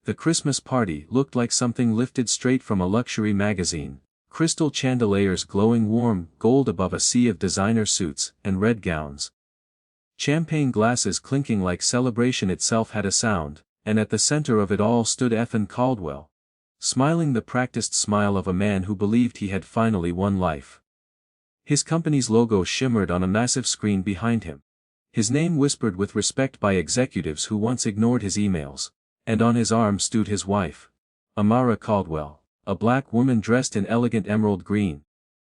The Christmas party looked like something lifted straight from a luxury magazine, crystal chandeliers glowing warm gold above a sea of designer suits and red gowns. Champagne glasses clinking like celebration itself had a sound, and at the center of it all stood Ethan Caldwell, smiling the practiced smile of a man who believed he had finally won life. His company's logo shimmered on a massive screen behind him. His name whispered with respect by executives who once ignored his emails, and on his arm stood his wife, Amara Caldwell, a black woman dressed in elegant emerald green.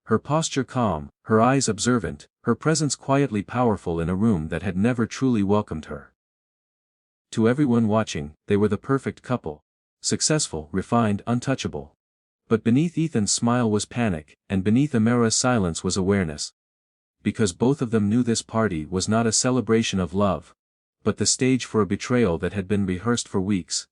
Her posture calm, her eyes observant, her presence quietly powerful in a room that had never truly welcomed her. To everyone watching, they were the perfect couple. Successful, refined, untouchable. But beneath Ethan's smile was panic, and beneath Amara's silence was awareness. Because both of them knew this party was not a celebration of love, but the stage for a betrayal that had been rehearsed for weeks.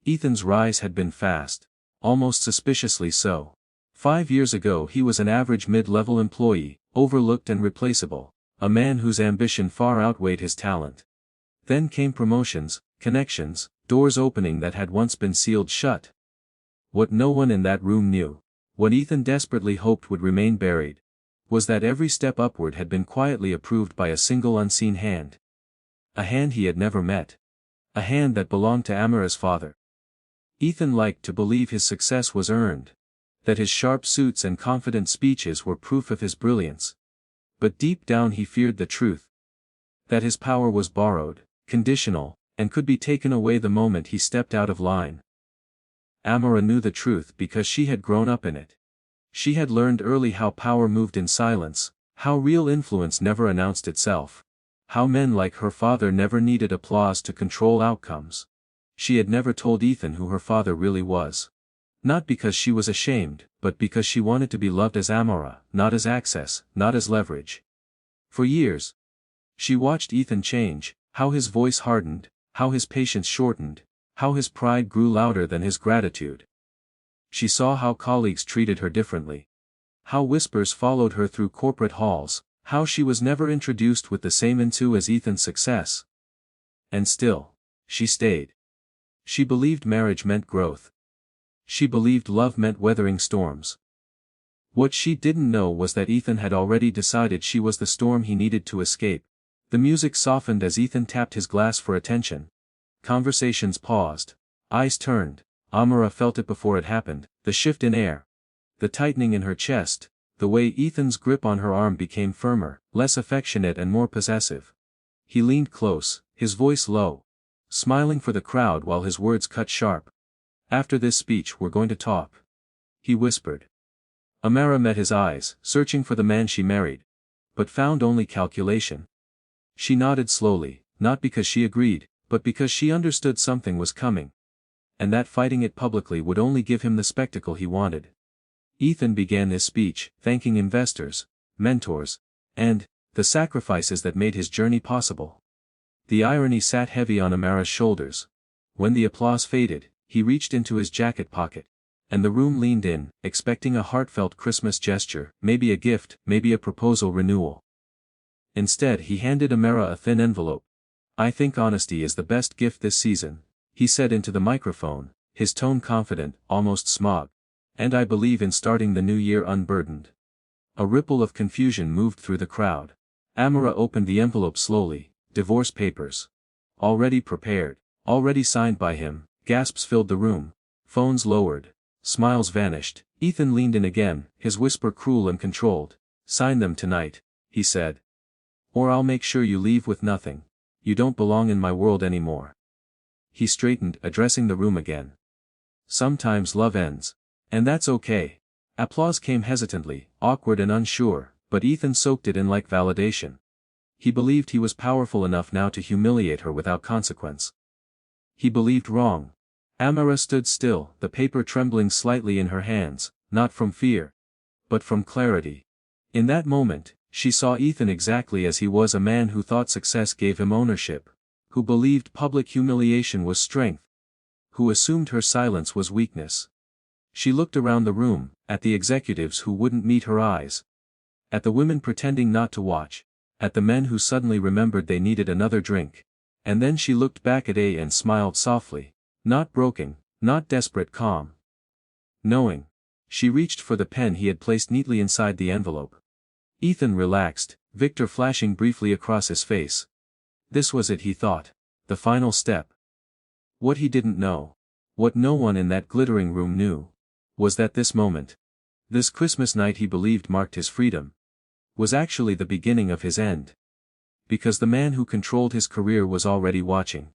Ethan's rise had been fast, almost suspiciously so. 5 years ago he was an average mid-level employee, overlooked and replaceable, a man whose ambition far outweighed his talent. Then came promotions, connections, doors opening that had once been sealed shut. What no one in that room knew, what Ethan desperately hoped would remain buried, was that every step upward had been quietly approved by a single unseen hand. A hand he had never met. A hand that belonged to Amara's father. Ethan liked to believe his success was earned, that his sharp suits and confident speeches were proof of his brilliance. But deep down he feared the truth. That his power was borrowed, conditional, and could be taken away the moment he stepped out of line. Amara knew the truth because she had grown up in it. She had learned early how power moved in silence, how real influence never announced itself, how men like her father never needed applause to control outcomes. She had never told Ethan who her father really was. Not because she was ashamed, but because she wanted to be loved as Amara, not as access, not as leverage. For years, she watched Ethan change, how his voice hardened, how his patience shortened, how his pride grew louder than his gratitude. She saw how colleagues treated her differently. How whispers followed her through corporate halls, how she was never introduced with the same enthousiasm as Ethan's success. And still, she stayed. She believed marriage meant growth. She believed love meant weathering storms. What she didn't know was that Ethan had already decided she was the storm he needed to escape. The music softened as Ethan tapped his glass for attention. Conversations paused. Eyes turned. Amara felt it before it happened, the shift in air. The tightening in her chest, the way Ethan's grip on her arm became firmer, less affectionate and more possessive. He leaned close, his voice low, smiling for the crowd while his words cut sharp. "After this speech we're going to talk," he whispered. Amara met his eyes, searching for the man she married, but found only calculation. She nodded slowly, not because she agreed, but because she understood something was coming. And that fighting it publicly would only give him the spectacle he wanted. Ethan began his speech, thanking investors, mentors, and the sacrifices that made his journey possible. The irony sat heavy on Amara's shoulders. When the applause faded, he reached into his jacket pocket, and the room leaned in, expecting a heartfelt Christmas gesture, maybe a gift, maybe a proposal renewal. Instead he handed Amara a thin envelope. "I think honesty is the best gift this season," he said into the microphone, his tone confident, almost smug. "And I believe in starting the new year unburdened." A ripple of confusion moved through the crowd. Amara opened the envelope slowly. Divorce papers. Already prepared. Already signed by him. Gasps filled the room. Phones lowered. Smiles vanished. Ethan leaned in again, his whisper cruel and controlled. "Sign them tonight," he said. "Or I'll make sure you leave with nothing. You don't belong in my world anymore." He straightened, addressing the room again. "Sometimes love ends. And that's okay." Applause came hesitantly, awkward and unsure, but Ethan soaked it in like validation. He believed he was powerful enough now to humiliate her without consequence. He believed wrong. Amara stood still, the paper trembling slightly in her hands, not from fear, but from clarity. In that moment, she saw Ethan exactly as he was, a man who thought success gave him ownership, who believed public humiliation was strength, who assumed her silence was weakness. She looked around the room, at the executives who wouldn't meet her eyes, at the women pretending not to watch, at the men who suddenly remembered they needed another drink. And then she looked back at A and smiled softly, Not broken, not desperate, calm. Knowing. She reached for the pen he had placed neatly inside the envelope. Ethan relaxed, Victor flashing briefly across his face. This was it, he thought. The final step. What he didn't know, what no one in that glittering room knew, was that this moment, this Christmas night he believed marked his freedom, was actually the beginning of his end. Because the man who controlled his career was already watching.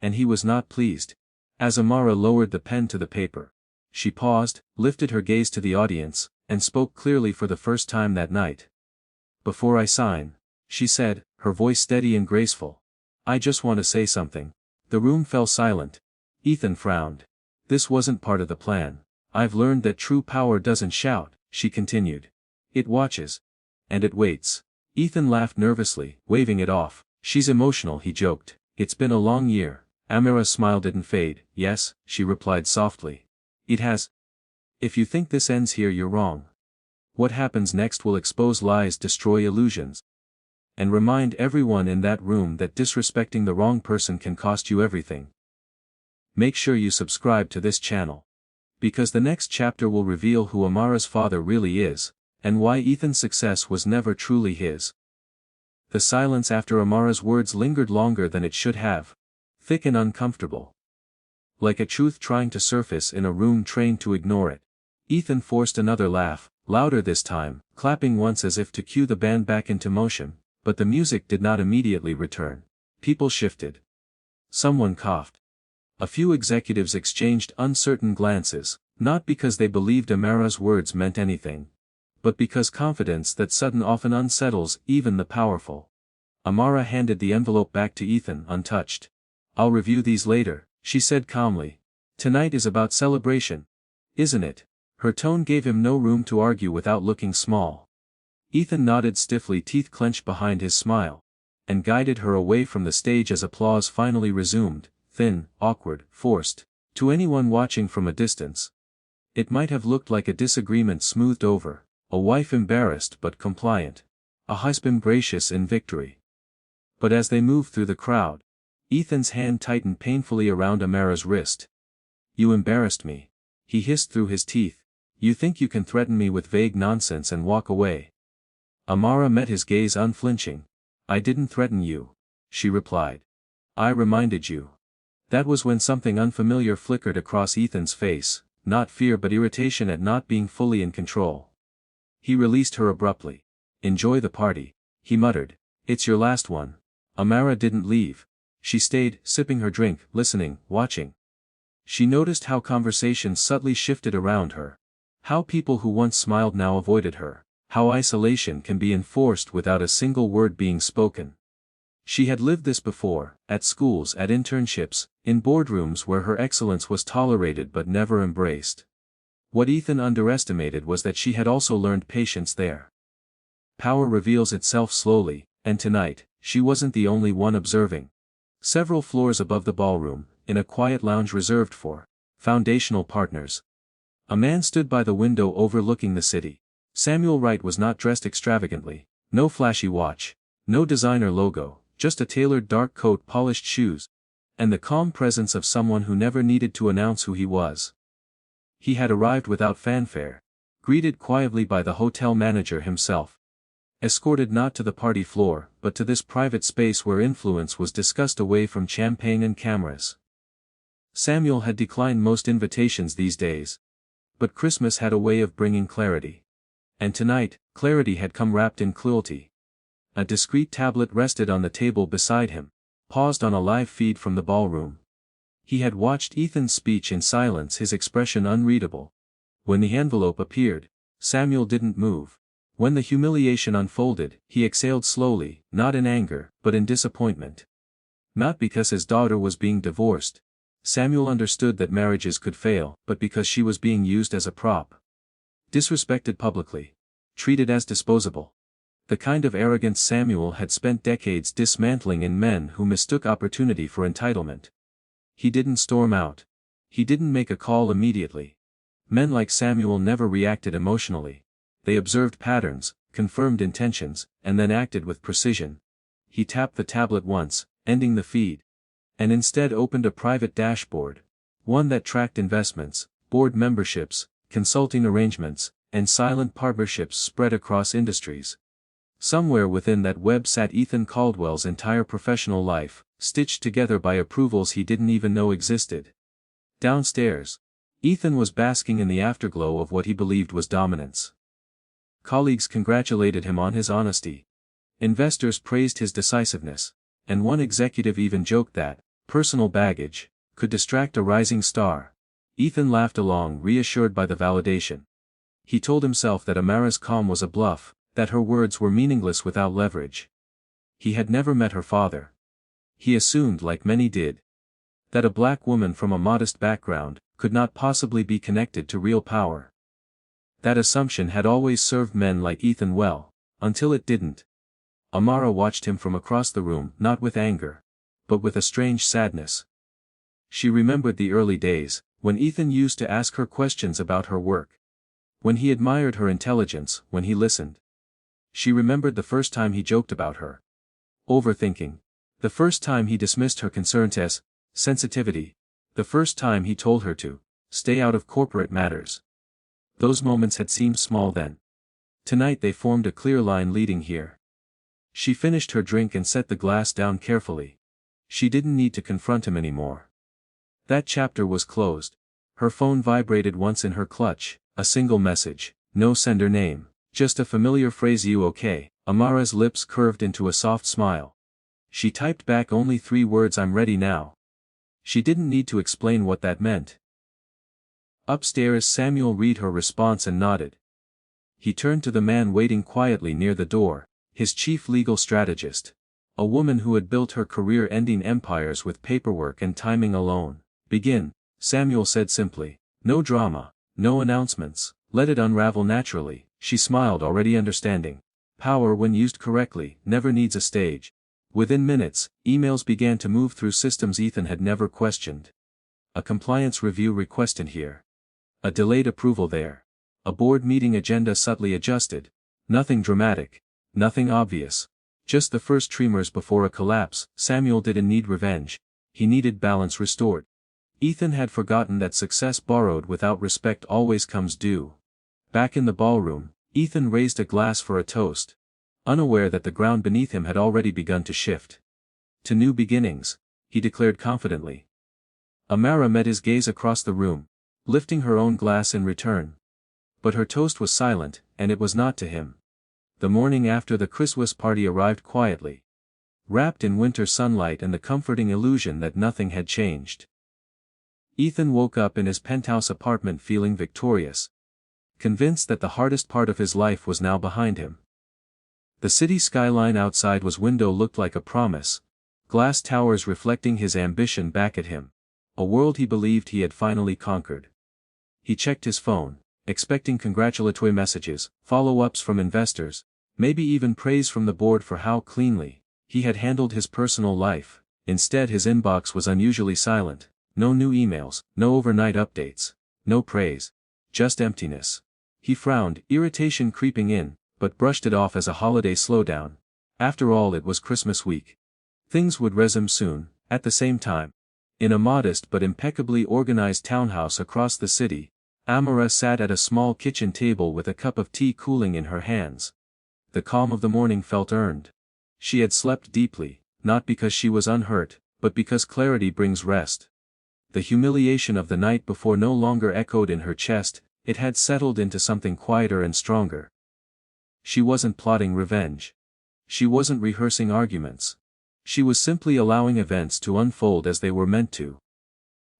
And he was not pleased. As Amara lowered the pen to the paper, she paused, lifted her gaze to the audience, and spoke clearly for the first time that night. "Before I sign," she said, her voice steady and graceful, "I just want to say something." The room fell silent. Ethan frowned. This wasn't part of the plan. "I've learned that true power doesn't shout," she continued. "It watches. And it waits." Ethan laughed nervously, waving it off. "She's emotional," he joked. "It's been a long year." Amara's smile didn't fade. "Yes," she replied softly. "It has. If you think this ends here, you're wrong. What happens next will expose lies, destroy illusions, and remind everyone in that room that disrespecting the wrong person can cost you everything." Make sure you subscribe to this channel, because the next chapter will reveal who Amara's father really is, and why Ethan's success was never truly his. The silence after Amara's words lingered longer than it should have, thick and uncomfortable. Like a truth trying to surface in a room trained to ignore it. Ethan forced another laugh, louder this time, clapping once as if to cue the band back into motion, but the music did not immediately return. People shifted. Someone coughed. A few executives exchanged uncertain glances, not because they believed Amara's words meant anything, but because confidence that sudden often unsettles even the powerful. Amara handed the envelope back to Ethan untouched. "I'll review these later," she said calmly. "Tonight is about celebration, isn't it?" Her tone gave him no room to argue without looking small. Ethan nodded stiffly, teeth clenched behind his smile, and guided her away from the stage as applause finally resumed, thin, awkward, forced. To anyone watching from a distance, it might have looked like a disagreement smoothed over, a wife embarrassed but compliant, a husband gracious in victory. But as they moved through the crowd, Ethan's hand tightened painfully around Amara's wrist. "You embarrassed me," he hissed through his teeth. "You think you can threaten me with vague nonsense and walk away?" Amara met his gaze unflinching. "I didn't threaten you," she replied. "I reminded you." That was when something unfamiliar flickered across Ethan's face, not fear but irritation at not being fully in control. He released her abruptly. "Enjoy the party," he muttered. "It's your last one." Amara didn't leave. She stayed, sipping her drink, listening, watching. She noticed how conversations subtly shifted around her. How people who once smiled now avoided her. How isolation can be enforced without a single word being spoken. She had lived this before, at schools, at internships, in boardrooms where her excellence was tolerated but never embraced. What Ethan underestimated was that she had also learned patience there. Power reveals itself slowly, and tonight, she wasn't the only one observing. Several floors above the ballroom, in a quiet lounge reserved for foundational partners, a man stood by the window overlooking the city. Samuel Wright was not dressed extravagantly, no flashy watch, no designer logo, just a tailored dark coat, polished shoes, and the calm presence of someone who never needed to announce who he was. He had arrived without fanfare, greeted quietly by the hotel manager himself, escorted not to the party floor, but to this private space where influence was discussed away from champagne and cameras. Samuel had declined most invitations these days. But Christmas had a way of bringing clarity. And tonight, clarity had come wrapped in cruelty. A discreet tablet rested on the table beside him, paused on a live feed from the ballroom. He had watched Ethan's speech in silence, his expression unreadable. When the envelope appeared, Samuel didn't move. When the humiliation unfolded, he exhaled slowly, not in anger, but in disappointment. Not because his daughter was being divorced. Samuel understood that marriages could fail, but because she was being used as a prop. Disrespected publicly. Treated as disposable. The kind of arrogance Samuel had spent decades dismantling in men who mistook opportunity for entitlement. He didn't storm out. He didn't make a call immediately. Men like Samuel never reacted emotionally. They observed patterns, confirmed intentions, and then acted with precision. He tapped the tablet once, ending the feed, and instead opened a private dashboard, One that tracked investments, board memberships, consulting arrangements, and silent partnerships spread across industries. Somewhere within that web sat Ethan Caldwell's entire professional life, stitched together by approvals he didn't even know existed. Downstairs, Ethan was basking in the afterglow of what he believed was dominance. Colleagues congratulated him on his honesty. Investors praised his decisiveness, and one executive even joked that personal baggage could distract a rising star. Ethan laughed along, reassured by the validation. He told himself that Amara's calm was a bluff, that her words were meaningless without leverage. He had never met her father. He assumed, like many did, that a black woman from a modest background could not possibly be connected to real power. That assumption had always served men like Ethan well, until it didn't. Amara watched him from across the room, not with anger, but with a strange sadness. She remembered the early days, when Ethan used to ask her questions about her work. When he admired her intelligence, when he listened. She remembered the first time he joked about her overthinking. The first time he dismissed her concerns as sensitivity. The first time he told her to stay out of corporate matters. Those moments had seemed small then. Tonight they formed a clear line leading here. She finished her drink and set the glass down carefully. She didn't need to confront him anymore. That chapter was closed. Her phone vibrated once in her clutch, a single message, no sender name, just a familiar phrase, "You okay?" Amara's lips curved into a soft smile. She typed back only 3 words, "I'm ready now." She didn't need to explain what that meant. Upstairs, Samuel read her response and nodded. He turned to the man waiting quietly near the door, his chief legal strategist. A woman who had built her career-ending empires with paperwork and timing alone. "Begin," Samuel said simply. "No drama, no announcements, let it unravel naturally." She smiled, already understanding. Power, when used correctly, never needs a stage. Within minutes, emails began to move through systems Ethan had never questioned. A compliance review requested here. A delayed approval there. A board meeting agenda subtly adjusted. Nothing dramatic. Nothing obvious. Just the first tremors before a collapse. Samuel didn't need revenge. He needed balance restored. Ethan had forgotten that success borrowed without respect always comes due. Back in the ballroom, Ethan raised a glass for a toast, unaware that the ground beneath him had already begun to shift. "To new beginnings," he declared confidently. Amara met his gaze across the room, lifting her own glass in return. But her toast was silent, and it was not to him. The morning after the Christmas party arrived quietly, wrapped in winter sunlight and the comforting illusion that nothing had changed. Ethan woke up in his penthouse apartment feeling victorious, convinced that the hardest part of his life was now behind him. The city skyline outside his window looked like a promise, glass towers reflecting his ambition back at him, a world he believed he had finally conquered. He checked his phone, expecting congratulatory messages, follow-ups from investors, maybe even praise from the board for how cleanly he had handled his personal life. Instead, his inbox was unusually silent. No new emails, no overnight updates, no praise, just emptiness. He frowned, irritation creeping in, but brushed it off as a holiday slowdown. After all, it was Christmas week. Things would resume soon. At the same time, in a modest but impeccably organized townhouse across the city, Amara sat at a small kitchen table with a cup of tea cooling in her hands. The calm of the morning felt earned. She had slept deeply, not because she was unhurt, but because clarity brings rest. The humiliation of the night before no longer echoed in her chest, it had settled into something quieter and stronger. She wasn't plotting revenge. She wasn't rehearsing arguments. She was simply allowing events to unfold as they were meant to.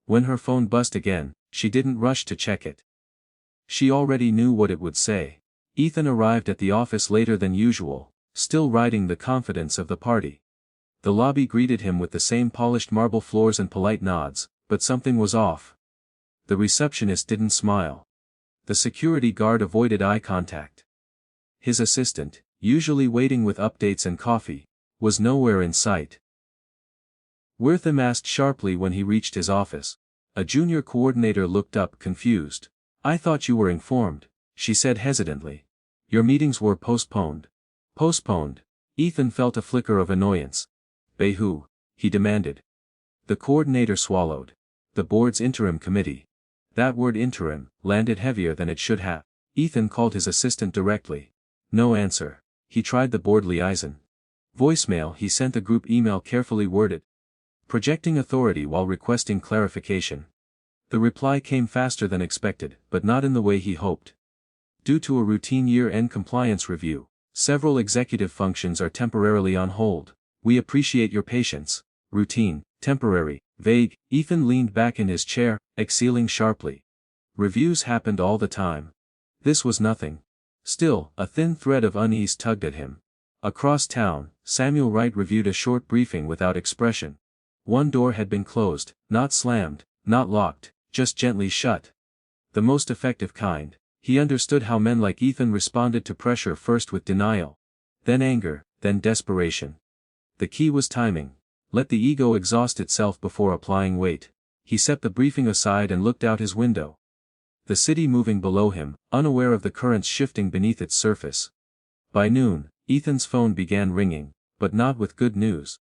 When her phone buzzed again, she didn't rush to check it. She already knew what it would say. Ethan arrived at the office later than usual, still riding the confidence of the party. The lobby greeted him with the same polished marble floors and polite nods, but something was off. The receptionist didn't smile. The security guard avoided eye contact. His assistant, usually waiting with updates and coffee, was nowhere in sight. Wortham asked sharply when he reached his office. A junior coordinator looked up, confused. "I thought you were informed," she said hesitantly. "Your meetings were postponed." "Postponed?" Ethan felt a flicker of annoyance. "By who?" he demanded. The coordinator swallowed. The board's interim committee. That word interim landed heavier than it should have. Ethan called his assistant directly. No answer. He tried the board liaison. Voicemail. He sent a group email carefully worded, projecting authority while requesting clarification. The reply came faster than expected, but not in the way he hoped. Due to a routine year-end compliance review, several executive functions are temporarily on hold. We appreciate your patience. Routine, temporary, vague. Ethan leaned back in his chair, exhaling sharply. Reviews happened all the time. This was nothing. Still, a thin thread of unease tugged at him. Across town, Samuel Wright reviewed a short briefing without expression. One door had been closed, not slammed, not locked, just gently shut. The most effective kind. He understood how men like Ethan responded to pressure, first with denial, then anger, then desperation. The key was timing. Let the ego exhaust itself before applying weight. He set the briefing aside and looked out his window. The city moving below him, unaware of the currents shifting beneath its surface. By noon, Ethan's phone began ringing, but not with good news.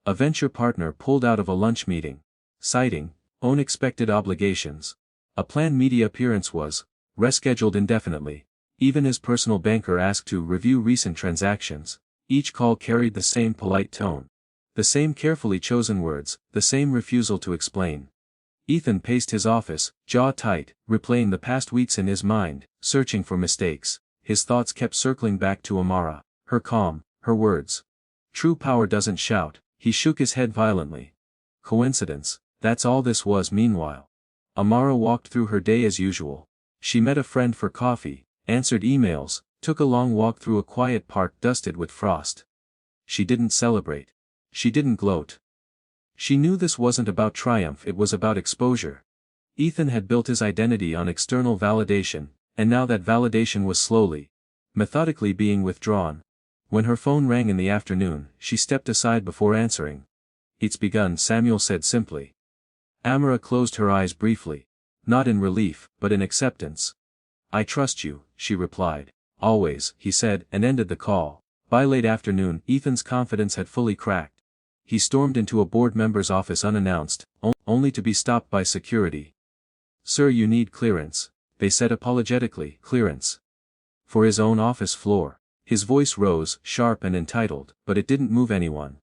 A venture partner pulled out of a lunch meeting, citing unexpected obligations. A planned media appearance was rescheduled indefinitely. Even his personal banker asked to review recent transactions. Each call carried the same polite tone. The same carefully chosen words, the same refusal to explain. Ethan paced his office, jaw tight, replaying the past weeks in his mind, searching for mistakes. His thoughts kept circling back to Amara, her calm, her words. True power doesn't shout. He shook his head violently. Coincidence, that's all this was. Meanwhile, Amara walked through her day as usual. She met a friend for coffee, answered emails, took a long walk through a quiet park dusted with frost. She didn't celebrate. She didn't gloat. She knew this wasn't about triumph, it was about exposure. Ethan had built his identity on external validation, and now that validation was slowly, methodically being withdrawn. When her phone rang in the afternoon, she stepped aside before answering. It's begun, Samuel said simply. Amara closed her eyes briefly. Not in relief, but in acceptance. I trust you, she replied. Always, he said, and ended the call. By late afternoon, Ethan's confidence had fully cracked. He stormed into a board member's office unannounced, only to be stopped by security. Sir, you need clearance, they said apologetically. Clearance? For his own office floor. His voice rose, sharp and entitled, but it didn't move anyone.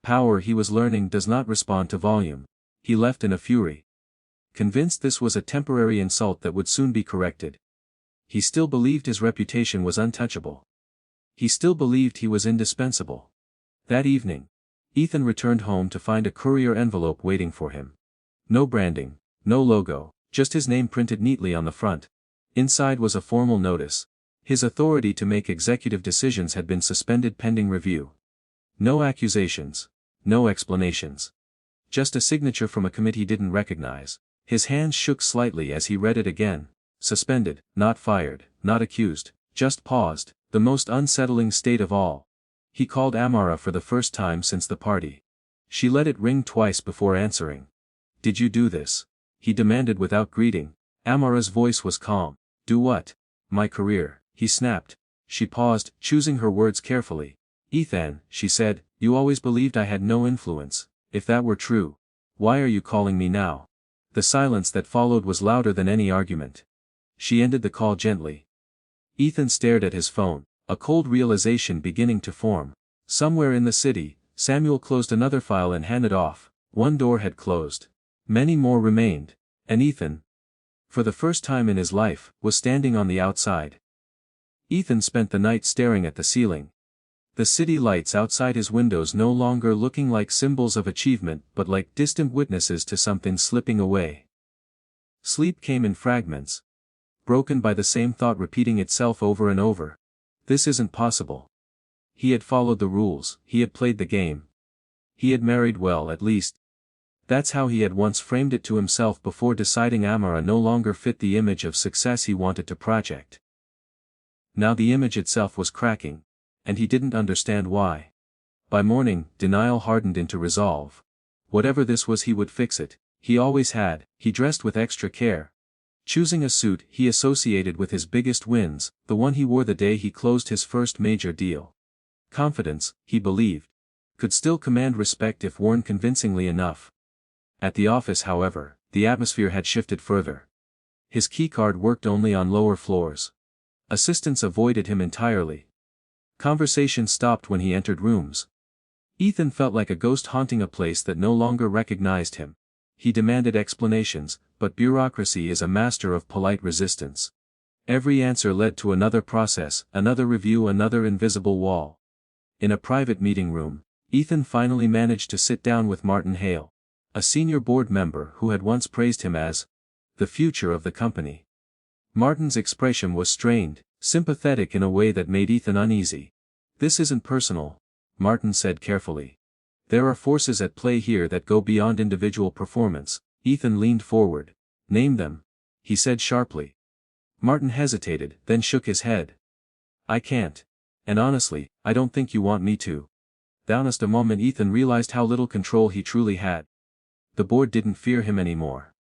Power, he was learning, does not respond to volume. He left in a fury. Convinced this was a temporary insult that would soon be corrected. He still believed his reputation was untouchable. He still believed he was indispensable. That evening, Ethan returned home to find a courier envelope waiting for him. No branding, no logo, just his name printed neatly on the front. Inside was a formal notice. His authority to make executive decisions had been suspended pending review. No accusations. No explanations. Just a signature from a committee he didn't recognize. His hands shook slightly as he read it again. Suspended, not fired, not accused, just paused, the most unsettling state of all. He called Amara for the first time since the party. She let it ring twice before answering. Did you do this? He demanded without greeting. Amara's voice was calm. Do what? My career, he snapped. She paused, choosing her words carefully. Ethan, she said, you always believed I had no influence. If that were true, why are you calling me now? The silence that followed was louder than any argument. She ended the call gently. Ethan stared at his phone, a cold realization beginning to form. Somewhere in the city, Samuel closed another file and handed off. One door had closed. Many more remained. And Ethan, for the first time in his life, was standing on the outside. Ethan spent the night staring at the ceiling. The city lights outside his windows no longer looking like symbols of achievement but like distant witnesses to something slipping away. Sleep came in fragments, broken by the same thought repeating itself over and over. This isn't possible. He had followed the rules, he had played the game. He had married well, at least. That's how he had once framed it to himself before deciding Amara no longer fit the image of success he wanted to project. Now the image itself was cracking. And he didn't understand why. By morning, denial hardened into resolve. Whatever this was, he would fix it. He always had. He dressed with extra care, choosing a suit he associated with his biggest wins, the one he wore the day he closed his first major deal. Confidence, he believed, could still command respect if worn convincingly enough. At the office, however, the atmosphere had shifted further. His keycard worked only on lower floors. Assistants avoided him entirely. Conversation stopped when he entered rooms. Ethan felt like a ghost haunting a place that no longer recognized him. He demanded explanations, but bureaucracy is a master of polite resistance. Every answer led to another process, another review, another invisible wall. In a private meeting room, Ethan finally managed to sit down with Martin Hale, a senior board member who had once praised him as the future of the company. Martin's expression was strained, sympathetic in a way that made Ethan uneasy. "This isn't personal," Martin said carefully. "There are forces at play here that go beyond individual performance." Ethan leaned forward. "Name them," he said sharply. Martin hesitated, then shook his head. "I can't. And honestly, I don't think you want me to." Downest a moment Ethan realized how little control he truly had. The board didn't fear him anymore.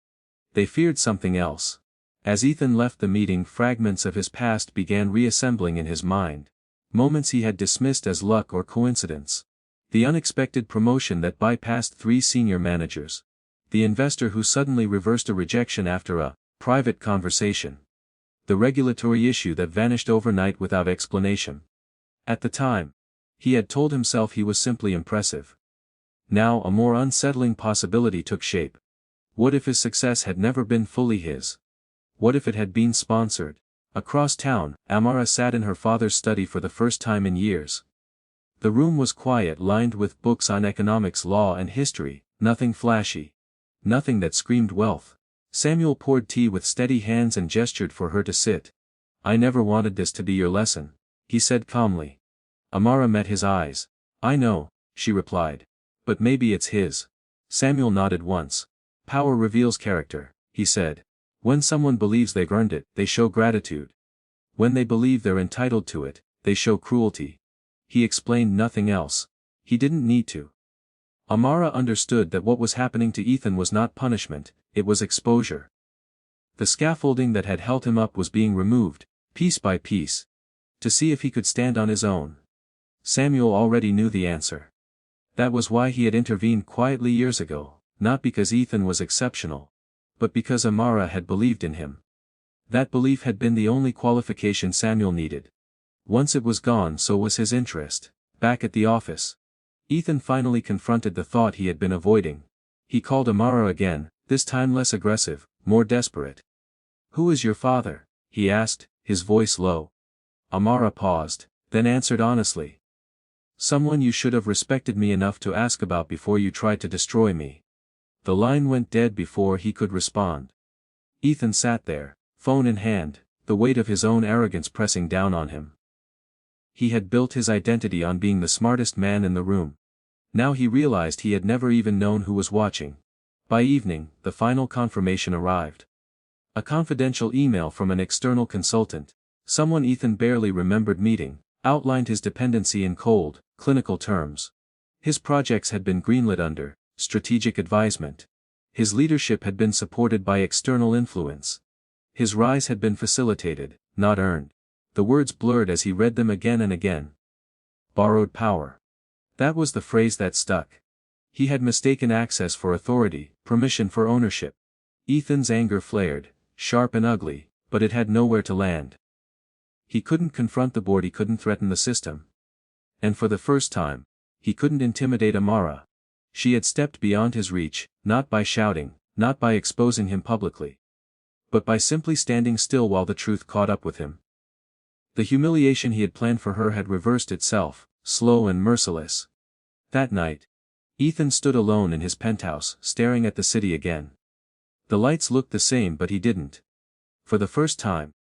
They feared something else. As Ethan left the meeting, fragments of his past began reassembling in his mind. Moments he had dismissed as luck or coincidence. The unexpected promotion that bypassed 3 senior managers. The investor who suddenly reversed a rejection after a private conversation. The regulatory issue that vanished overnight without explanation. At the time, he had told himself he was simply impressive. Now a more unsettling possibility took shape. What if his success had never been fully his? What if it had been sponsored? Across town, Amara sat in her father's study for the first time in years. The room was quiet, lined with books on economics, law and history, nothing flashy. Nothing that screamed wealth. Samuel poured tea with steady hands and gestured for her to sit. "I never wanted this to be your lesson," he said calmly. Amara met his eyes. "I know," she replied. "But maybe it's his." Samuel nodded once. "Power reveals character," he said. "When someone believes they've earned it, they show gratitude. When they believe they're entitled to it, they show cruelty." He explained nothing else. He didn't need to. Amara understood that what was happening to Ethan was not punishment, it was exposure. The scaffolding that had held him up was being removed, piece by piece, to see if he could stand on his own. Samuel already knew the answer. That was why he had intervened quietly years ago, not because Ethan was exceptional, but because Amara had believed in him. That belief had been the only qualification Samuel needed. Once it was gone, so was his interest. Back at the office, Ethan finally confronted the thought he had been avoiding. He called Amara again, this time less aggressive, more desperate. "Who is your father?" he asked, his voice low. Amara paused, then answered honestly. "Someone you should have respected me enough to ask about before you tried to destroy me." The line went dead before he could respond. Ethan sat there, phone in hand, the weight of his own arrogance pressing down on him. He had built his identity on being the smartest man in the room. Now he realized he had never even known who was watching. By evening, the final confirmation arrived. A confidential email from an external consultant, someone Ethan barely remembered meeting, outlined his dependency in cold, clinical terms. His projects had been greenlit under strategic advisement. His leadership had been supported by external influence. His rise had been facilitated, not earned. The words blurred as he read them again and again. Borrowed power. That was the phrase that stuck. He had mistaken access for authority, permission for ownership. Ethan's anger flared, sharp and ugly, but it had nowhere to land. He couldn't confront the board, he couldn't threaten the system. And for the first time, he couldn't intimidate Amara. She had stepped beyond his reach, not by shouting, not by exposing him publicly, but by simply standing still while the truth caught up with him. The humiliation he had planned for her had reversed itself, slow and merciless. That night, Ethan stood alone in his penthouse, staring at the city again. The lights looked the same, but he didn't. For the first time,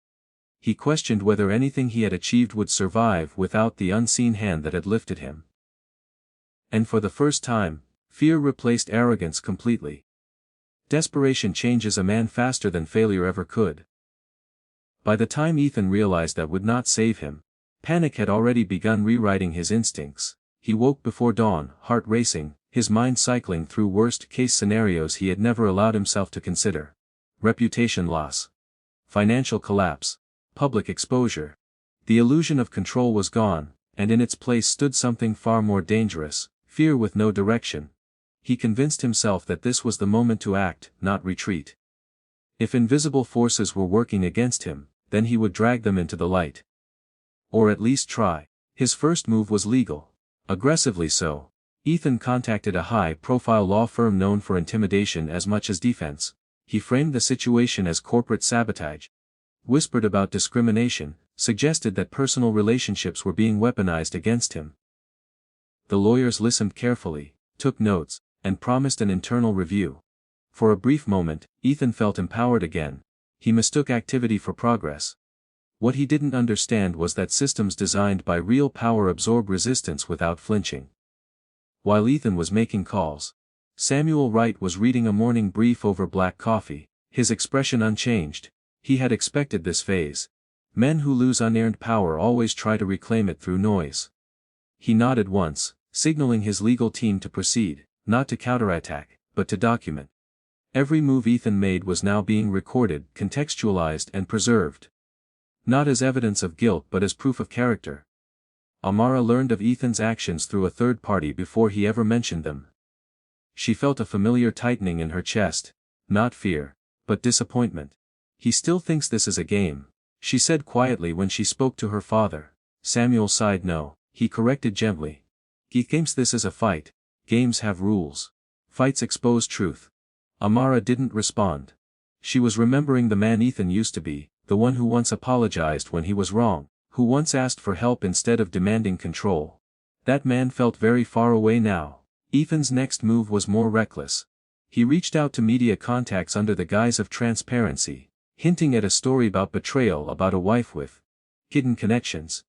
he questioned whether anything he had achieved would survive without the unseen hand that had lifted him. And for the first time, fear replaced arrogance completely. Desperation changes a man faster than failure ever could. By the time Ethan realized that would not save him, panic had already begun rewriting his instincts. He woke before dawn, heart racing, his mind cycling through worst-case scenarios he had never allowed himself to consider. Reputation loss. Financial collapse. Public exposure. The illusion of control was gone, and in its place stood something far more dangerous, fear with no direction. He convinced himself that this was the moment to act, not retreat. If invisible forces were working against him, then he would drag them into the light. Or at least try. His first move was legal. Aggressively so. Ethan contacted a high-profile law firm known for intimidation as much as defense. He framed the situation as corporate sabotage. Whispered about discrimination, suggested that personal relationships were being weaponized against him. The lawyers listened carefully, took notes, and promised an internal review. For a brief moment, Ethan felt empowered again. He mistook activity for progress. What he didn't understand was that systems designed by real power absorb resistance without flinching. While Ethan was making calls, Samuel Wright was reading a morning brief over black coffee, his expression unchanged. He had expected this phase. Men who lose unearned power always try to reclaim it through noise. He nodded once, signaling his legal team to proceed, not to counterattack, but to document. Every move Ethan made was now being recorded, contextualized and preserved. Not as evidence of guilt but as proof of character. Amara learned of Ethan's actions through a third party before he ever mentioned them. She felt a familiar tightening in her chest, not fear, but disappointment. He still thinks this is a game, she said quietly when she spoke to her father. Samuel sighed no, he corrected gently. He thinks this is a fight. Games have rules. Fights expose truth. Amara didn't respond. She was remembering the man Ethan used to be, the one who once apologized when he was wrong, who once asked for help instead of demanding control. That man felt very far away now. Ethan's next move was more reckless. He reached out to media contacts under the guise of transparency, hinting at a story about betrayal about a wife with hidden connections.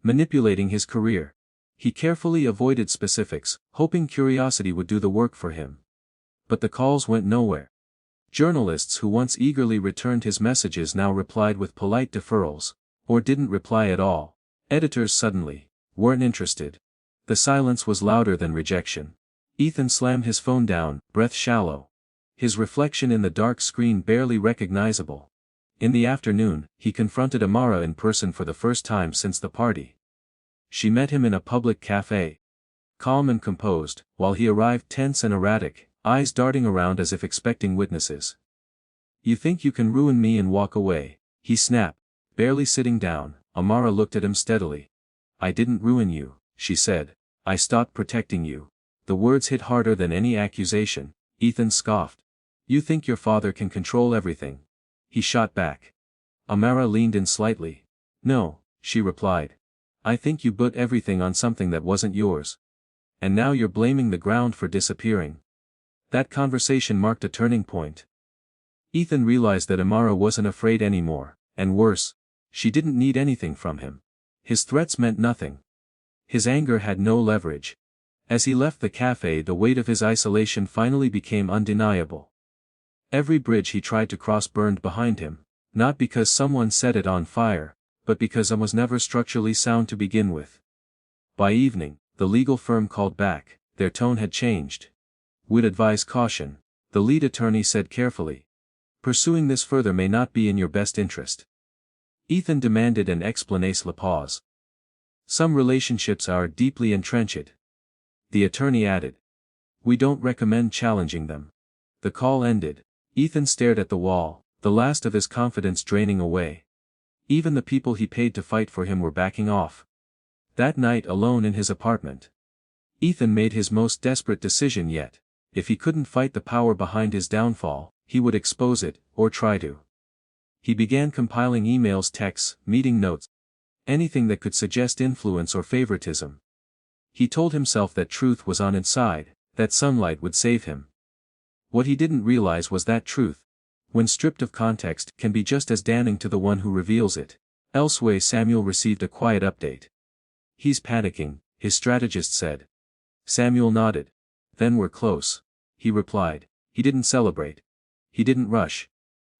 Manipulating his career. He carefully avoided specifics, hoping curiosity would do the work for him. But the calls went nowhere. Journalists who once eagerly returned his messages now replied with polite deferrals, or didn't reply at all. Editors suddenly weren't interested. The silence was louder than rejection. Ethan slammed his phone down, breath shallow. His reflection in the dark screen barely recognizable. In the afternoon, he confronted Amara in person for the first time since the party. She met him in a public cafe. Calm and composed, while he arrived tense and erratic, eyes darting around as if expecting witnesses. "You think you can ruin me and walk away," he snapped. Barely sitting down, Amara looked at him steadily. "I didn't ruin you," she said. "I stopped protecting you." The words hit harder than any accusation. Ethan scoffed. "You think your father can control everything?" He shot back. Amara leaned in slightly. "No," she replied. "I think you put everything on something that wasn't yours. And now you're blaming the ground for disappearing." That conversation marked a turning point. Ethan realized that Amara wasn't afraid anymore, and worse, she didn't need anything from him. His threats meant nothing. His anger had no leverage. As he left the cafe, the weight of his isolation finally became undeniable. Every bridge he tried to cross burned behind him, not because someone set it on fire, but because it was never structurally sound to begin with. By evening, the legal firm called back. Their tone had changed. "Would advise caution," the lead attorney said carefully. "Pursuing this further may not be in your best interest." Ethan demanded an explanation. Pause. "Some relationships are deeply entrenched," the attorney added. "We don't recommend challenging them." The call ended. Ethan stared at the wall, the last of his confidence draining away. Even the people he paid to fight for him were backing off. That night alone in his apartment, Ethan made his most desperate decision yet. If he couldn't fight the power behind his downfall, he would expose it, or try to. He began compiling emails, texts, meeting notes. Anything that could suggest influence or favoritism. He told himself that truth was on his side, that sunlight would save him. What he didn't realize was that truth, when stripped of context, can be just as damning to the one who reveals it. Elsewhere, Samuel received a quiet update. "He's panicking," his strategist said. Samuel nodded. "Then we're close," he replied. He didn't celebrate. He didn't rush.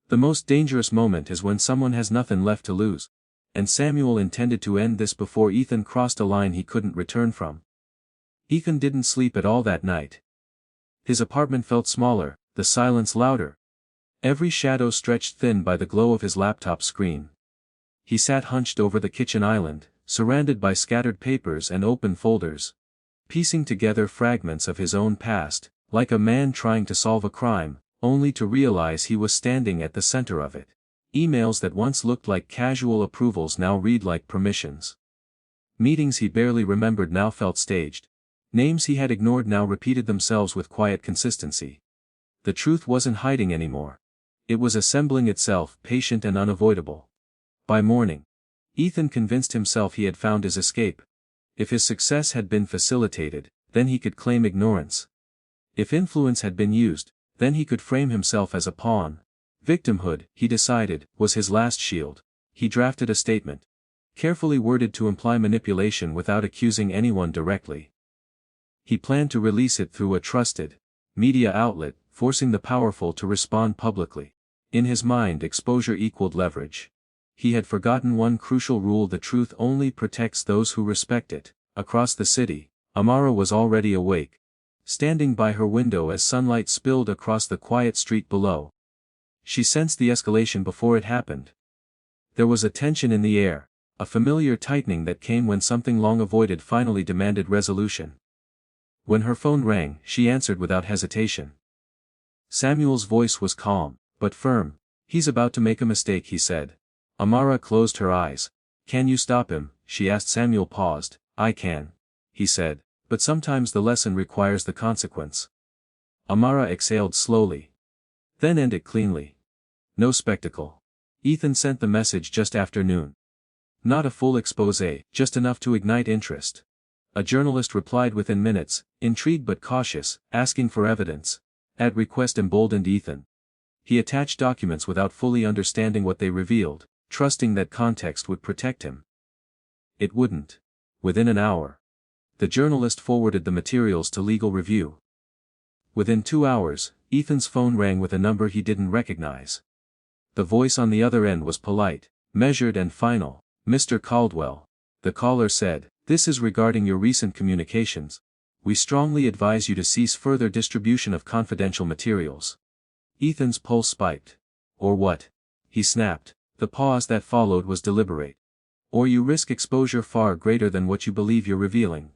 The most dangerous moment is when someone has nothing left to lose. And Samuel intended to end this before Ethan crossed a line he couldn't return from. Ethan didn't sleep at all that night. His apartment felt smaller, the silence louder. Every shadow stretched thin by the glow of his laptop screen. He sat hunched over the kitchen island, surrounded by scattered papers and open folders, piecing together fragments of his own past, Like a man trying to solve a crime, only to realize he was standing at the center of it. Emails that once looked like casual approvals now read like permissions. Meetings he barely remembered now felt staged. Names he had ignored now repeated themselves with quiet consistency. The truth wasn't hiding anymore. It was assembling itself, patient and unavoidable. By morning, Ethan convinced himself he had found his escape. If his success had been facilitated, then he could claim ignorance. If influence had been used, then he could frame himself as a pawn. Victimhood, he decided, was his last shield. He drafted a statement, carefully worded to imply manipulation without accusing anyone directly. He planned to release it through a trusted media outlet, forcing the powerful to respond publicly. In his mind, exposure equaled leverage. He had forgotten one crucial rule: the truth only protects those who respect it. Across the city, Amara was already awake, standing by her window as sunlight spilled across the quiet street below. She sensed the escalation before it happened. There was a tension in the air, a familiar tightening that came when something long avoided finally demanded resolution. When her phone rang, she answered without hesitation. Samuel's voice was calm, but firm. "He's about to make a mistake," he said. Amara closed her eyes. "Can you stop him?" she asked. Samuel paused. "I can," he said, "but sometimes the lesson requires the consequence." Amara exhaled slowly. "Then end it cleanly. No spectacle." Ethan sent the message just after noon. Not a full exposé, just enough to ignite interest. A journalist replied within minutes, intrigued but cautious, asking for evidence. That request emboldened Ethan. He attached documents without fully understanding what they revealed, trusting that context would protect him. It wouldn't. Within an hour, the journalist forwarded the materials to legal review. Within 2 hours, Ethan's phone rang with a number he didn't recognize. The voice on the other end was polite, measured and final. "Mr. Caldwell," the caller said, "this is regarding your recent communications. We strongly advise you to cease further distribution of confidential materials." Ethan's pulse spiked. "Or what?" he snapped. The pause that followed was deliberate. "Or you risk exposure far greater than what you believe you're revealing."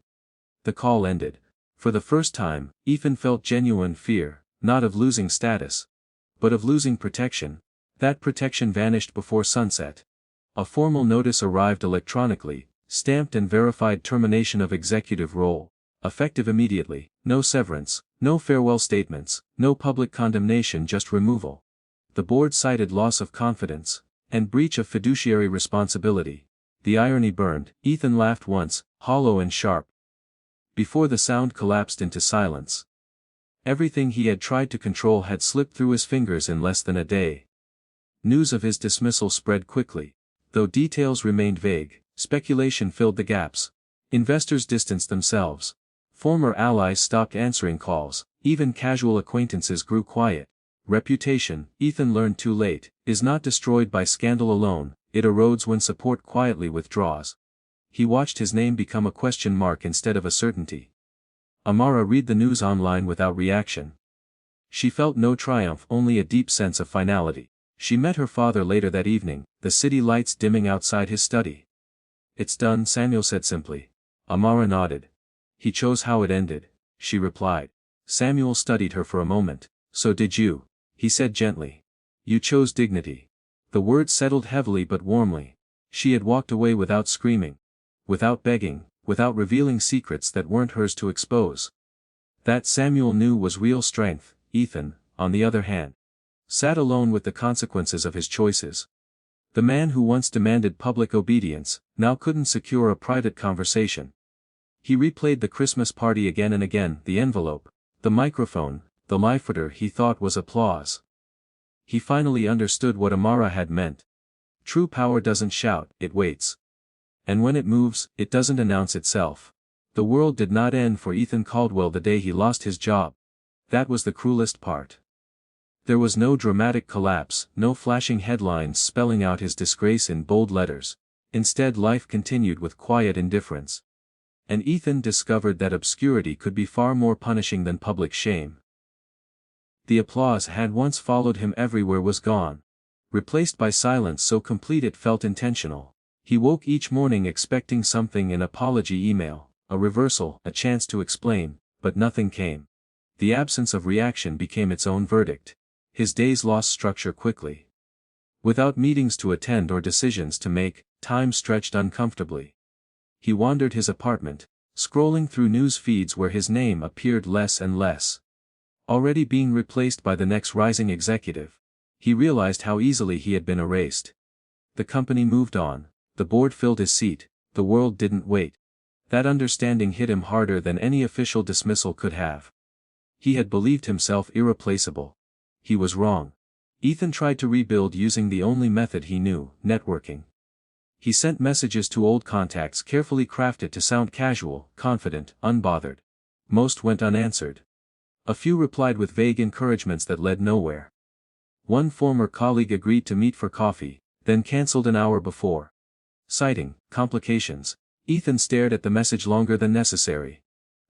The call ended. For the first time, Ethan felt genuine fear, not of losing status, but of losing protection. That protection vanished before sunset. A formal notice arrived electronically, stamped and verified: termination of executive role, effective immediately. No severance, no farewell statements, no public condemnation, just removal. The board cited loss of confidence and breach of fiduciary responsibility. The irony burned. Ethan laughed once, hollow and sharp, before the sound collapsed into silence. Everything he had tried to control had slipped through his fingers in less than a day. News of his dismissal spread quickly. Though details remained vague, speculation filled the gaps. Investors distanced themselves. Former allies stopped answering calls. Even casual acquaintances grew quiet. Reputation, Ethan learned too late, is not destroyed by scandal alone, it erodes when support quietly withdraws. He watched his name become a question mark instead of a certainty. Amara read the news online without reaction. She felt no triumph, only a deep sense of finality. She met her father later that evening, the city lights dimming outside his study. "It's done," Samuel said simply. Amara nodded. "He chose how it ended," she replied. Samuel studied her for a moment. "So did you," he said gently. "You chose dignity." The words settled heavily but warmly. She had walked away without screaming, without begging, without revealing secrets that weren't hers to expose. That, Samuel knew, was real strength. Ethan, on the other hand, sat alone with the consequences of his choices. The man who once demanded public obedience, now couldn't secure a private conversation. He replayed the Christmas party again and again, the envelope, the microphone, the live footer he thought was applause. He finally understood what Amara had meant. True power doesn't shout, it waits. And when it moves, it doesn't announce itself. The world did not end for Ethan Caldwell the day he lost his job. That was the cruelest part. There was no dramatic collapse, no flashing headlines spelling out his disgrace in bold letters. Instead, life continued with quiet indifference. And Ethan discovered that obscurity could be far more punishing than public shame. The applause had once followed him everywhere was gone, replaced by silence so complete it felt intentional. He woke each morning expecting something: an apology email, a reversal, a chance to explain, but nothing came. The absence of reaction became its own verdict. His days lost structure quickly. Without meetings to attend or decisions to make, time stretched uncomfortably. He wandered his apartment, scrolling through news feeds where his name appeared less and less. Already being replaced by the next rising executive. He realized how easily he had been erased. The company moved on, the board filled his seat, the world didn't wait. That understanding hit him harder than any official dismissal could have. He had believed himself irreplaceable. He was wrong. Ethan tried to rebuild using the only method he knew, networking. He sent messages to old contacts carefully crafted to sound casual, confident, unbothered. Most went unanswered. A few replied with vague encouragements that led nowhere. One former colleague agreed to meet for coffee, then cancelled an hour before. Citing complications, Ethan stared at the message longer than necessary.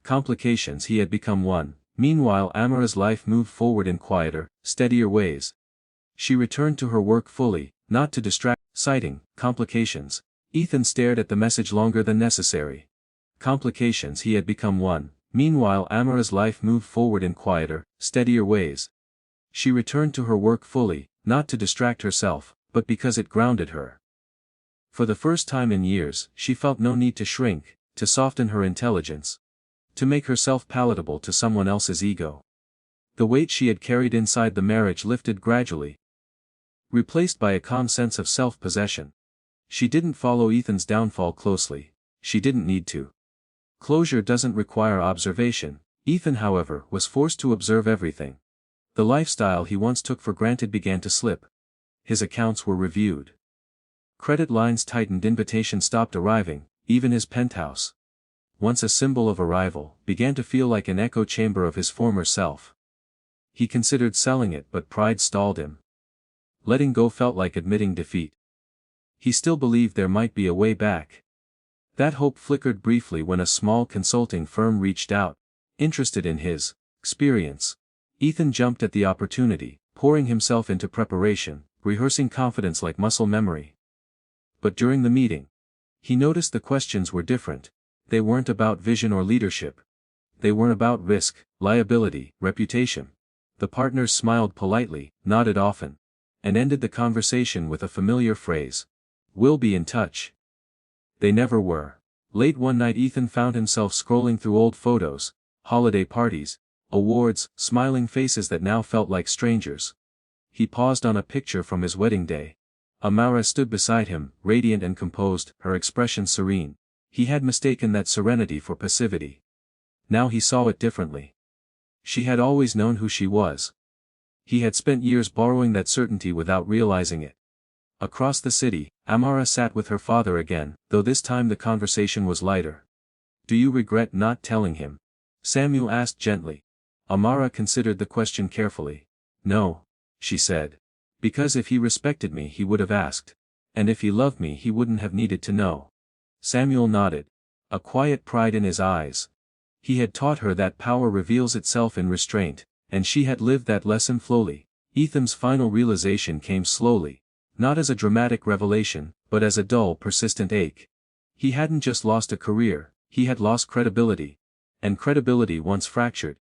Complications he had become one. Meanwhile Amara's life moved forward in quieter, steadier ways. She returned to her work fully, not to distract. Citing complications, Ethan stared at the message longer than necessary. Complications he had become one. Meanwhile Amara's life moved forward in quieter, steadier ways. She returned to her work fully, not to distract herself, but because it grounded her. For the first time in years, she felt no need to shrink, to soften her intelligence. To make herself palatable to someone else's ego. The weight she had carried inside the marriage lifted gradually. Replaced by a calm sense of self-possession. She didn't follow Ethan's downfall closely. She didn't need to. Closure doesn't require observation. Ethan, however, was forced to observe everything. The lifestyle he once took for granted began to slip. His accounts were reviewed. Credit lines tightened, invitations stopped arriving, even his penthouse. Once a symbol of arrival, began to feel like an echo chamber of his former self. He considered selling it, but pride stalled him. Letting go felt like admitting defeat. He still believed there might be a way back. That hope flickered briefly when a small consulting firm reached out, interested in his experience. Ethan jumped at the opportunity, pouring himself into preparation, rehearsing confidence like muscle memory. But during the meeting, he noticed the questions were different. They weren't about vision or leadership. They weren't about risk, liability, reputation. The partners smiled politely, nodded often, and ended the conversation with a familiar phrase. "We'll be in touch." They never were. Late one night Ethan found himself scrolling through old photos, holiday parties, awards, smiling faces that now felt like strangers. He paused on a picture from his wedding day. Amara stood beside him, radiant and composed, her expression serene. He had mistaken that serenity for passivity. Now he saw it differently. She had always known who she was. He had spent years borrowing that certainty without realizing it. Across the city, Amara sat with her father again, though this time the conversation was lighter. "Do you regret not telling him?" Samuel asked gently. Amara considered the question carefully. "No," she said. "Because if he respected me he would have asked. And if he loved me he wouldn't have needed to know." Samuel nodded. A quiet pride in his eyes. He had taught her that power reveals itself in restraint, and she had lived that lesson slowly. Ethan's final realization came slowly. Not as a dramatic revelation, but as a dull, persistent ache. He hadn't just lost a career, he had lost credibility. And credibility once fractured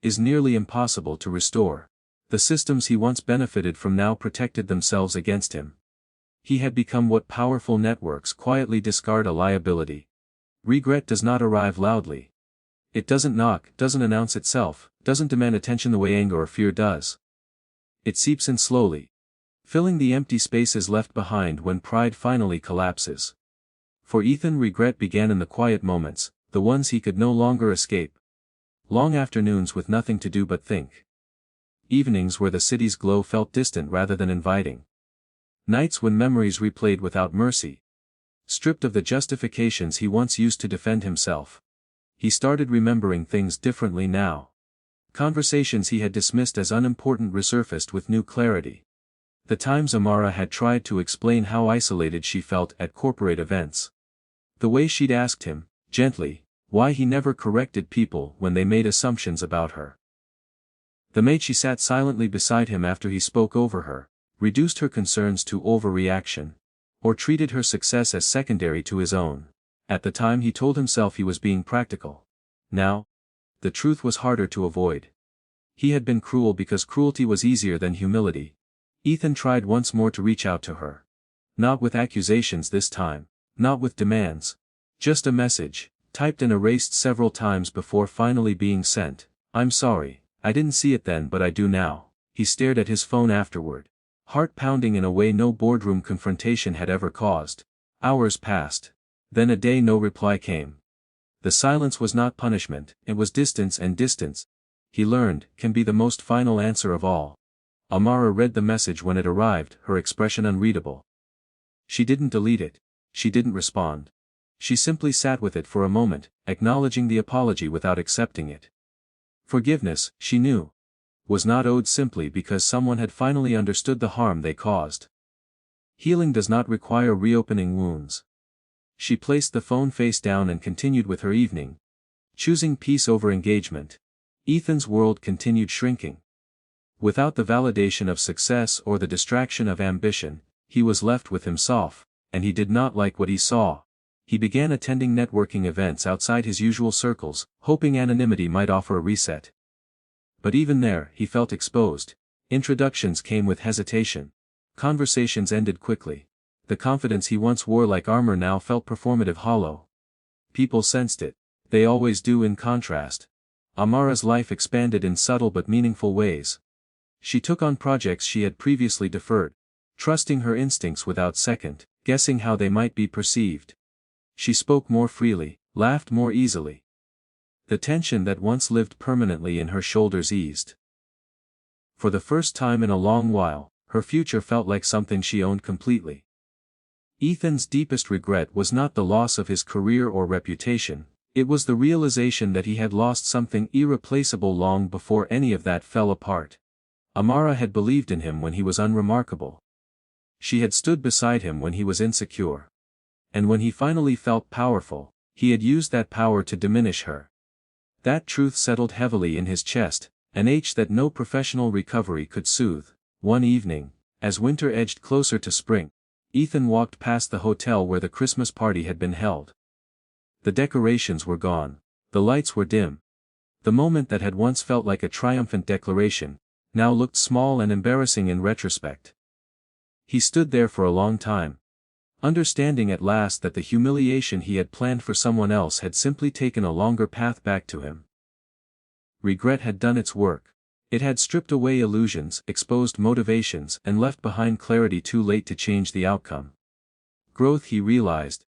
is nearly impossible to restore. The systems he once benefited from now protected themselves against him. He had become what powerful networks quietly discard: a liability. Regret does not arrive loudly. It doesn't knock, doesn't announce itself, doesn't demand attention the way anger or fear does. It seeps in slowly, filling the empty spaces left behind when pride finally collapses. For Ethan, regret began in the quiet moments, the ones he could no longer escape. Long afternoons with nothing to do but think. Evenings where the city's glow felt distant rather than inviting. Nights when memories replayed without mercy. Stripped of the justifications he once used to defend himself. He started remembering things differently now. Conversations he had dismissed as unimportant resurfaced with new clarity. The times Amara had tried to explain how isolated she felt at corporate events. The way she'd asked him, gently, why he never corrected people when they made assumptions about her. The maid she sat silently beside him after he spoke over her, reduced her concerns to overreaction, or treated her success as secondary to his own. At the time he told himself he was being practical. Now, the truth was harder to avoid. He had been cruel because cruelty was easier than humility. Ethan tried once more to reach out to her. Not with accusations this time. Not with demands. Just a message, typed and erased several times before finally being sent. "I'm sorry, I didn't see it then but I do now." He stared at his phone afterward. Heart pounding in a way no boardroom confrontation had ever caused. Hours passed. Then a day no reply came. The silence was not punishment, it was distance, and distance, he learned, can be the most final answer of all. Amara read the message when it arrived, her expression unreadable. She didn't delete it. She didn't respond. She simply sat with it for a moment, acknowledging the apology without accepting it. Forgiveness, she knew, was not owed simply because someone had finally understood the harm they caused. Healing does not require reopening wounds. She placed the phone face down and continued with her evening, choosing peace over engagement. Ethan's world continued shrinking. Without the validation of success or the distraction of ambition, he was left with himself, and he did not like what he saw. He began attending networking events outside his usual circles, hoping anonymity might offer a reset. But even there, he felt exposed. Introductions came with hesitation. Conversations ended quickly. The confidence he once wore like armor now felt performative, hollow. People sensed it. They always do. In contrast, Amara's life expanded in subtle but meaningful ways. She took on projects she had previously deferred, trusting her instincts without second guessing how they might be perceived. She spoke more freely, laughed more easily. The tension that once lived permanently in her shoulders eased. For the first time in a long while, her future felt like something she owned completely. Ethan's deepest regret was not the loss of his career or reputation, it was the realization that he had lost something irreplaceable long before any of that fell apart. Amara had believed in him when he was unremarkable. She had stood beside him when he was insecure. And when he finally felt powerful, he had used that power to diminish her. That truth settled heavily in his chest, an ache that no professional recovery could soothe. One evening, as winter edged closer to spring, Ethan walked past the hotel where the Christmas party had been held. The decorations were gone. The lights were dim. The moment that had once felt like a triumphant declaration, now looked small and embarrassing in retrospect. He stood there for a long time, understanding at last that the humiliation he had planned for someone else had simply taken a longer path back to him. Regret had done its work. It had stripped away illusions, exposed motivations, and left behind clarity too late to change the outcome. Growth, he realized,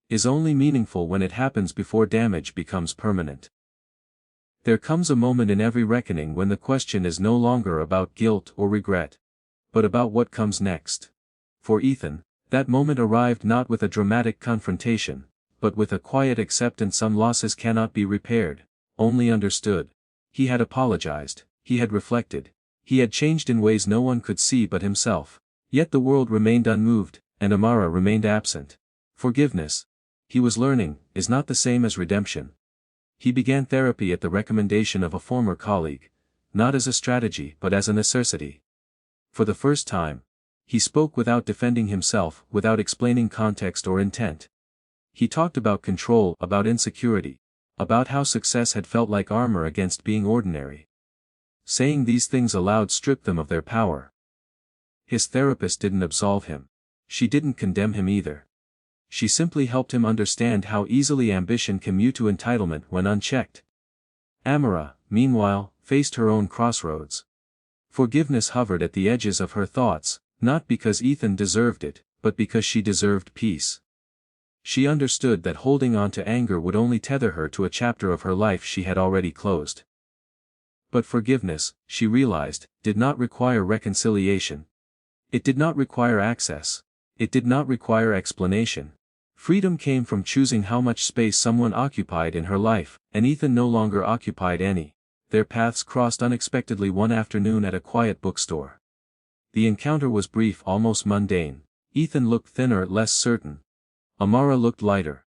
is only meaningful when it happens before damage becomes permanent. There comes a moment in every reckoning when the question is no longer about guilt or regret, but about what comes next. For Ethan, that moment arrived not with a dramatic confrontation, but with a quiet acceptance. Some losses cannot be repaired, only understood. He had apologized, he had reflected, he had changed in ways no one could see but himself. Yet the world remained unmoved, and Amara remained absent. Forgiveness, he was learning, is not the same as redemption. He began therapy at the recommendation of a former colleague, not as a strategy but as a necessity. For the first time, he spoke without defending himself, without explaining context or intent. He talked about control, about insecurity, about how success had felt like armor against being ordinary. Saying these things aloud stripped them of their power. His therapist didn't absolve him. She didn't condemn him either. She simply helped him understand how easily ambition can mute to entitlement when unchecked. Amara, meanwhile, faced her own crossroads. Forgiveness hovered at the edges of her thoughts, not because Ethan deserved it, but because she deserved peace. She understood that holding on to anger would only tether her to a chapter of her life she had already closed. But forgiveness, she realized, did not require reconciliation. It did not require access. It did not require explanation. Freedom came from choosing how much space someone occupied in her life, and Ethan no longer occupied any. Their paths crossed unexpectedly one afternoon at a quiet bookstore. The encounter was brief, almost mundane. Ethan looked thinner, less certain. Amara looked lighter.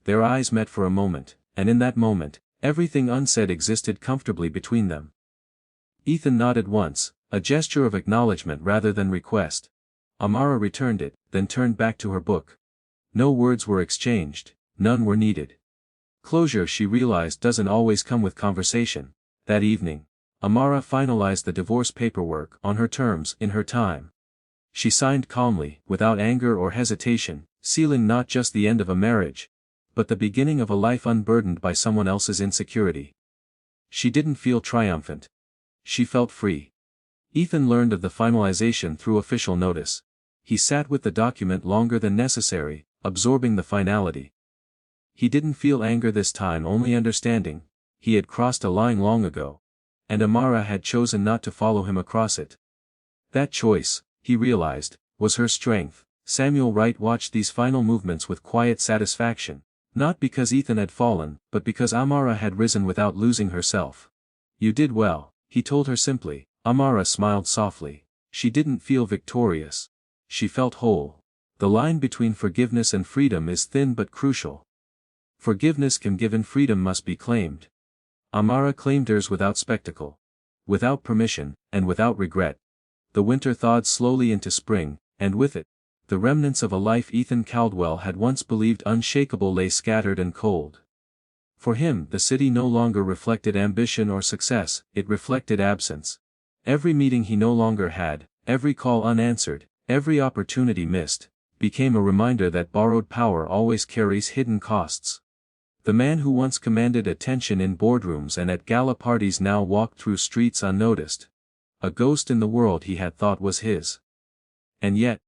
Their eyes met for a moment, and in that moment, everything unsaid existed comfortably between them. Ethan nodded once, a gesture of acknowledgement rather than request. Amara returned it, then turned back to her book. No words were exchanged, none were needed. Closure, she realized, doesn't always come with conversation. That evening, Amara finalized the divorce paperwork on her terms in her time. She signed calmly, without anger or hesitation, sealing not just the end of a marriage, but the beginning of a life unburdened by someone else's insecurity. She didn't feel triumphant. She felt free. Ethan learned of the finalization through official notice. He sat with the document longer than necessary, absorbing the finality. He didn't feel anger this time, only understanding. He had crossed a line long ago. And Amara had chosen not to follow him across it. That choice, he realized, was her strength. Samuel Wright watched these final movements with quiet satisfaction, not because Ethan had fallen, but because Amara had risen without losing herself. "You did well," he told her simply. Amara smiled softly. She didn't feel victorious. She felt whole. The line between forgiveness and freedom is thin but crucial. Forgiveness can give and freedom must be claimed. Amara claimed hers without spectacle, without permission, and without regret. The winter thawed slowly into spring, and with it, the remnants of a life Ethan Caldwell had once believed unshakable lay scattered and cold. For him, the city no longer reflected ambition or success, it reflected absence. Every meeting he no longer had, every call unanswered, every opportunity missed, became a reminder that borrowed power always carries hidden costs. The man who once commanded attention in boardrooms and at gala parties now walked through streets unnoticed. A ghost in the world he had thought was his. And yet,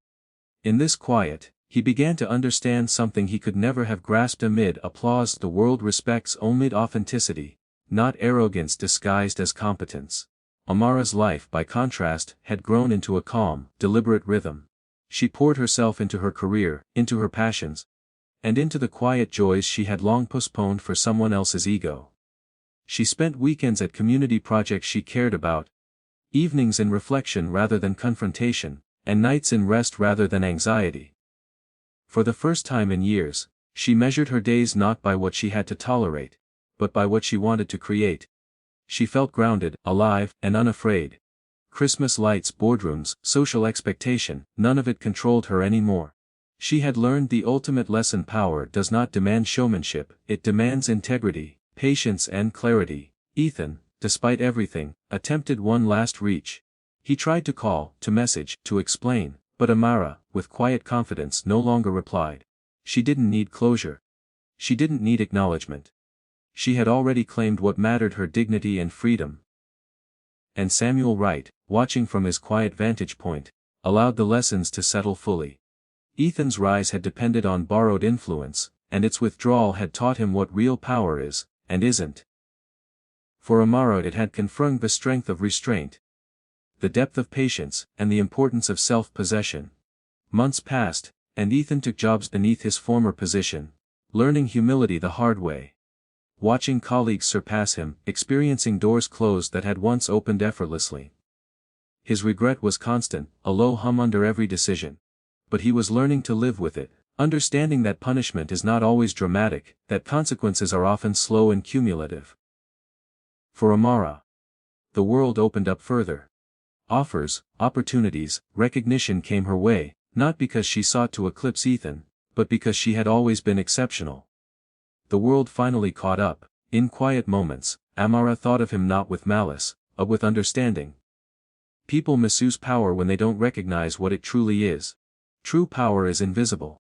in this quiet, he began to understand something he could never have grasped amid applause. The world respects only authenticity, not arrogance disguised as competence. Amara's life, by contrast, had grown into a calm, deliberate rhythm. She poured herself into her career, into her passions, and into the quiet joys she had long postponed for someone else's ego. She spent weekends at community projects she cared about, evenings in reflection rather than confrontation, and nights in rest rather than anxiety. For the first time in years, she measured her days not by what she had to tolerate, but by what she wanted to create. She felt grounded, alive, and unafraid. Christmas lights, boardrooms, social expectation, none of it controlled her anymore. She had learned the ultimate lesson: power does not demand showmanship, it demands integrity, patience and clarity. Ethan, despite everything, attempted one last reach. He tried to call, to message, to explain, but Amara, with quiet confidence, no longer replied. She didn't need closure. She didn't need acknowledgement. She had already claimed what mattered: her dignity and freedom. And Samuel Wright, watching from his quiet vantage point, allowed the lessons to settle fully. Ethan's rise had depended on borrowed influence, and its withdrawal had taught him what real power is, and isn't. For Amara it had confirmed the strength of restraint, the depth of patience, and the importance of self-possession. Months passed, and Ethan took jobs beneath his former position, learning humility the hard way. Watching colleagues surpass him, experiencing doors closed that had once opened effortlessly. His regret was constant, a low hum under every decision. But he was learning to live with it, understanding that punishment is not always dramatic, that consequences are often slow and cumulative. For Amara, the world opened up further. Offers, opportunities, recognition came her way, not because she sought to eclipse Ethan, but because she had always been exceptional. The world finally caught up. In quiet moments, Amara thought of him not with malice, but with understanding. People misuse power when they don't recognize what it truly is. True power is invisible.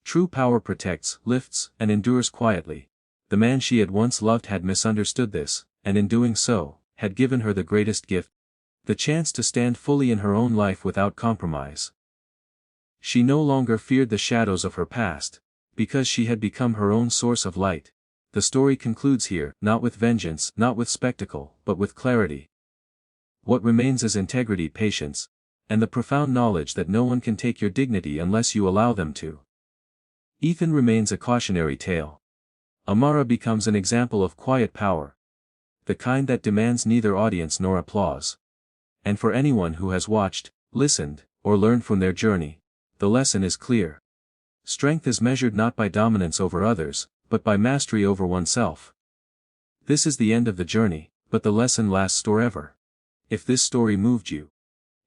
True power protects, lifts, and endures quietly. The man she had once loved had misunderstood this, and in doing so, had given her the greatest gift: the chance to stand fully in her own life without compromise. She no longer feared the shadows of her past, because she had become her own source of light. The story concludes here, not with vengeance, not with spectacle, but with clarity. What remains is integrity, patience, and the profound knowledge that no one can take your dignity unless you allow them to. Ethan remains a cautionary tale. Amara becomes an example of quiet power, the kind that demands neither audience nor applause. And for anyone who has watched, listened, or learned from their journey, the lesson is clear. Strength is measured not by dominance over others, but by mastery over oneself. This is the end of the journey, but the lesson lasts forever. If this story moved you,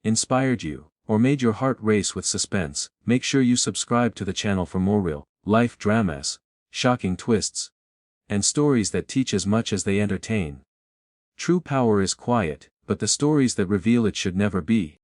inspired you, or made your heart race with suspense, make sure you subscribe to the channel for more real life dramas, shocking twists, and stories that teach as much as they entertain. True power is quiet, but the stories that reveal it should never be.